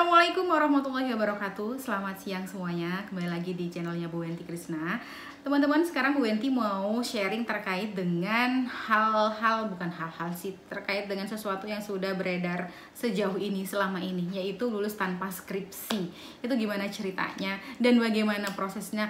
Assalamualaikum warahmatullahi wabarakatuh. Selamat siang semuanya. Kembali lagi di channelnya Bu Wenti Krisna. Teman-teman, sekarang Bu Wenti mau sharing terkait dengan terkait dengan sesuatu yang sudah beredar sejauh ini, selama ini, yaitu lulus tanpa skripsi. Itu gimana ceritanya dan bagaimana prosesnya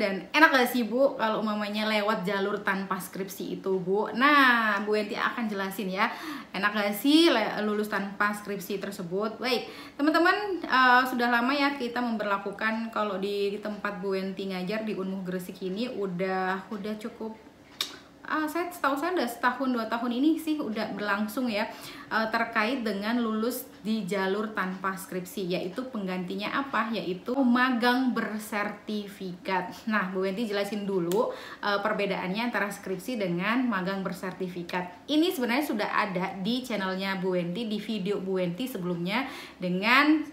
dan enak gak sih Bu kalau umpamanya lewat jalur tanpa skripsi itu, Bu? Nah, Bu Wenti akan jelasin ya. Enak gak sih lulus tanpa skripsi tersebut? Baik, teman-teman, sudah lama ya kita memberlakukan kalau di tempat Bu Wenti ngajar di Unmuh Gresik ini udah cukup setahu saya udah setahun 2 tahun ini sih udah berlangsung ya, terkait dengan lulus di jalur tanpa skripsi, yaitu penggantinya apa? Yaitu magang bersertifikat. Nah, Bu Wenti jelasin dulu perbedaannya antara skripsi dengan magang bersertifikat. Ini sebenarnya sudah ada di channelnya Bu Wenti, di video Bu Wenti sebelumnya dengan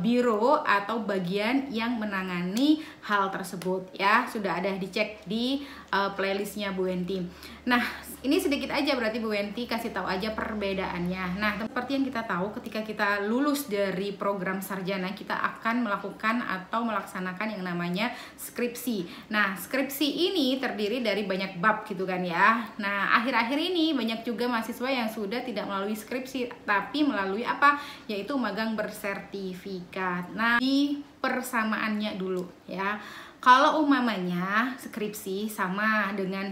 biro atau bagian yang menangani hal tersebut ya. Sudah ada dicek di playlistnya Bu Wenti. Nah, ini sedikit aja berarti Bu Wenti kasih tahu aja perbedaannya. Nah, seperti yang kita tahu, ketika kita lulus dari program sarjana, kita akan melakukan atau melaksanakan yang namanya skripsi. Nah, skripsi ini terdiri dari banyak bab gitu kan ya. Nah, akhir-akhir ini banyak juga mahasiswa yang sudah tidak melalui skripsi, tapi melalui apa? Yaitu magang bersertifikat. Nah, di persamaannya dulu ya. Kalau umpamanya skripsi sama dengan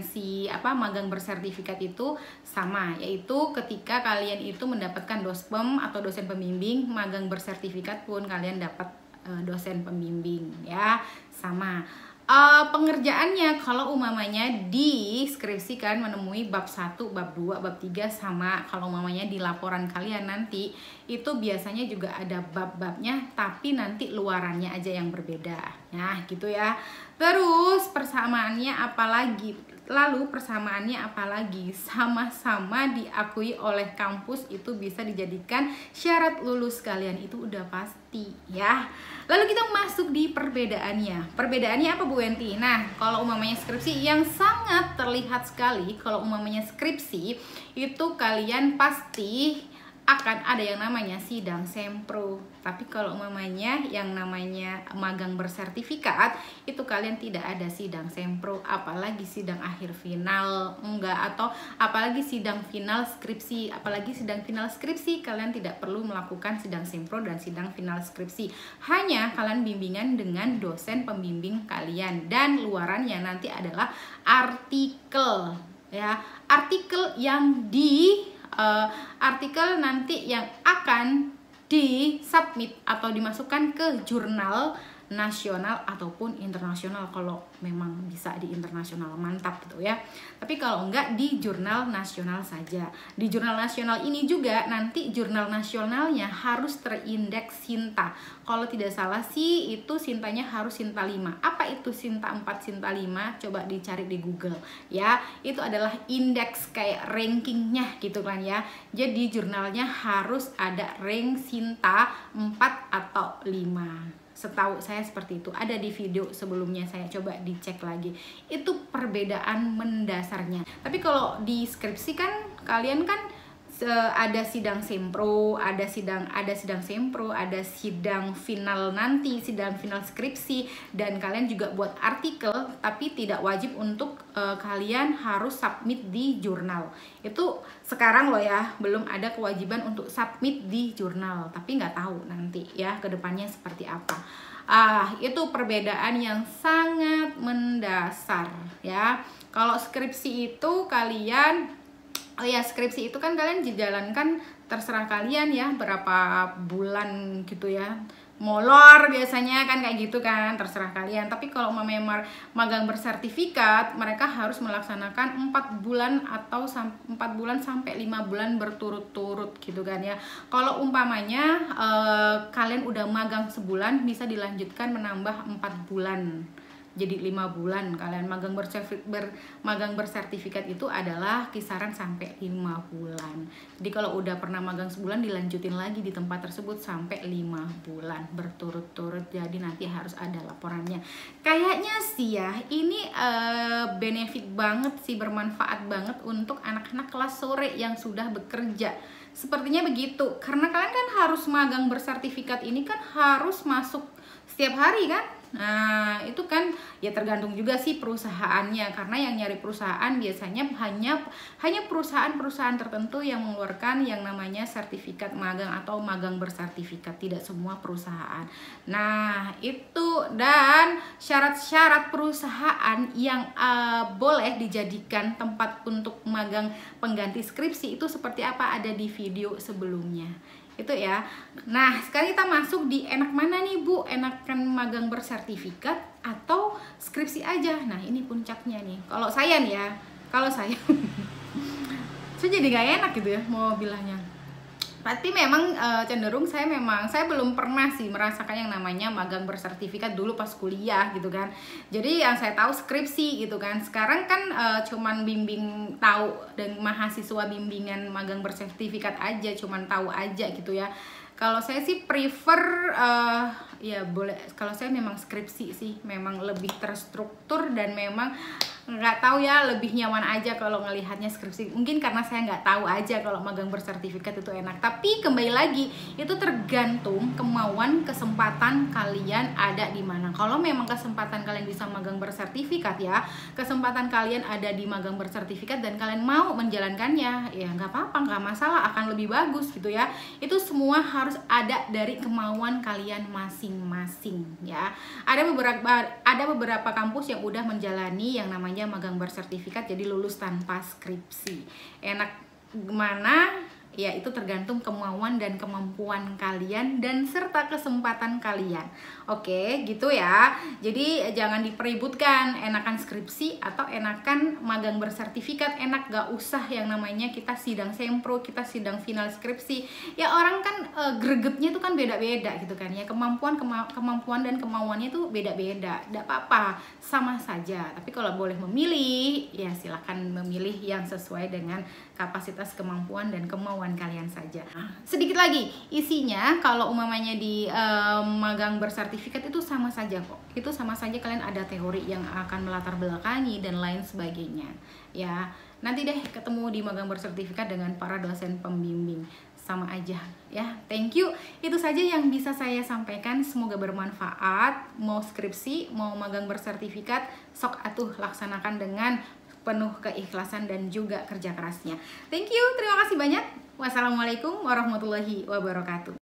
magang bersertifikat itu sama, yaitu ketika kalian itu mendapatkan dospem atau dosen pembimbing, magang bersertifikat pun kalian dapat dosen pembimbing ya, sama. Pengerjaannya kalau umpamanya di skripsi kan menemui bab 1, bab 2, bab 3 sama. Kalau umpamanya di laporan kalian nanti itu biasanya juga ada bab-babnya, tapi nanti luarannya aja yang berbeda. Nah, gitu ya. Terus persamaannya apalagi? Lalu persamaannya apalagi? Sama-sama diakui oleh kampus itu bisa dijadikan syarat lulus kalian, itu udah pasti ya. Lalu kita masuk di perbedaannya. Perbedaannya apa Bu Wenti? Nah, kalau umpamanya skripsi yang sangat terlihat sekali, kalau umpamanya skripsi itu kalian pasti akan ada yang namanya sidang sempro. Tapi kalau umpamanya yang namanya magang bersertifikat itu kalian tidak ada sidang sempro, apalagi sidang akhir final atau apalagi sidang final skripsi. Apalagi sidang final skripsi kalian tidak perlu melakukan sidang sempro dan sidang final skripsi. Hanya kalian bimbingan dengan dosen pembimbing kalian, dan luarannya nanti adalah artikel ya. Artikel nanti yang akan disubmit atau dimasukkan ke jurnal nasional ataupun internasional. Kalau memang bisa di internasional mantap gitu ya, tapi kalau enggak di jurnal nasional saja. Di jurnal nasional ini juga nanti jurnal nasionalnya harus terindeks Sinta. Kalau tidak salah sih itu Sintanya harus Sinta 5. Apa itu Sinta 4, Sinta 5? Coba dicari di Google ya. Itu adalah indeks kayak rankingnya gitu kan ya. Jadi jurnalnya harus ada rank Sinta 4 atau 5. Setahu saya seperti itu, ada di video sebelumnya, saya coba dicek lagi. Itu perbedaan mendasarnya. Tapi kalau di skripsi kan kalian kan ada sidang sempro, ada sidang sempro, ada sidang final nanti, sidang final skripsi, dan kalian juga buat artikel, tapi tidak wajib untuk kalian harus submit di jurnal. Itu sekarang loh ya, belum ada kewajiban untuk submit di jurnal, tapi nggak tahu nanti ya kedepannya seperti apa. Itu perbedaan yang sangat mendasar ya. Kalau skripsi itu kalian skripsi itu kan kalian dijalankan terserah kalian ya, berapa bulan gitu ya, molor biasanya kan kayak gitu kan, terserah kalian. Tapi kalau magang bersertifikat, mereka harus melaksanakan 4 bulan atau 4 bulan sampai 5 bulan berturut-turut gitu kan ya. Kalau umpamanya kalian udah magang sebulan, bisa dilanjutkan menambah 4 bulan. Jadi 5 bulan kalian magang bersertifikat itu adalah kisaran sampai 5 bulan. Jadi kalau udah pernah magang sebulan, dilanjutin lagi di tempat tersebut sampai 5 bulan berturut-turut. Jadi nanti harus ada laporannya. Kayaknya sih ya ini benefit banget sih, bermanfaat banget untuk anak-anak kelas sore yang sudah bekerja Sepertinya begitu, karena kalian kan harus magang bersertifikat ini kan harus masuk setiap hari kan. Nah itu kan ya tergantung juga sih perusahaannya, karena yang nyari perusahaan biasanya hanya perusahaan-perusahaan tertentu yang mengeluarkan yang namanya sertifikat magang atau magang bersertifikat, tidak semua perusahaan. Nah itu, dan syarat-syarat perusahaan yang boleh dijadikan tempat untuk magang pengganti skripsi itu seperti apa, ada di video sebelumnya itu ya. Nah sekarang kita masuk di enak mana nih Bu, enakan magang bersertifikat atau skripsi aja. Nah ini puncaknya nih, kalau saya nih ya, kalau saya saya jadi gak enak gitu ya mau bilangnya. Tapi memang cenderung saya belum pernah sih merasakan yang namanya magang bersertifikat dulu pas kuliah gitu kan. Jadi yang saya tahu skripsi gitu kan. Sekarang kan cuman bimbing tahu, dan mahasiswa bimbingan magang bersertifikat aja, cuman tahu aja gitu ya. Kalau saya sih prefer ya boleh, kalau saya memang skripsi sih, memang lebih terstruktur dan memang nggak tahu ya, lebih nyaman aja kalau ngelihatnya skripsi. Mungkin karena saya nggak tahu aja kalau magang bersertifikat itu enak. Tapi kembali lagi, itu tergantung kemauan, kesempatan kalian ada di mana. Kalau memang kesempatan kalian bisa magang bersertifikat ya, kesempatan kalian ada di magang bersertifikat dan kalian mau menjalankannya, ya nggak apa-apa, nggak masalah, akan lebih bagus gitu ya. Itu semua harus ada dari kemauan kalian masing-masing ya. Ada beberapa kampus yang udah menjalani yang namanya magang bersertifikat, jadi lulus tanpa skripsi. Enak gimana? Ya itu tergantung kemauan dan kemampuan kalian dan serta kesempatan kalian. Oke gitu ya. Jadi jangan dipeributkan enakan skripsi atau enakan magang bersertifikat. Enak gak usah yang namanya kita sidang sempro, kita sidang final skripsi. Ya orang kan gregetnya itu kan beda-beda gitu kan ya. Kemampuan dan kemauannya itu beda-beda. Gak apa-apa, sama saja. Tapi kalau boleh memilih, ya silakan memilih yang sesuai dengan kapasitas, kemampuan dan kemauan kalian saja. Sedikit lagi isinya, kalau umamanya di magang bersertifikat itu sama saja kok. Itu sama saja, kalian ada teori yang akan melatar belakangi dan lain sebagainya. Ya, nanti deh ketemu di magang bersertifikat dengan para dosen pembimbing. Sama aja ya. Thank you. Itu saja yang bisa saya sampaikan. Semoga bermanfaat. Mau skripsi, mau magang bersertifikat, sok atuh laksanakan dengan penuh keikhlasan dan juga kerja kerasnya. Thank you, terima kasih banyak. Wassalamualaikum warahmatullahi wabarakatuh.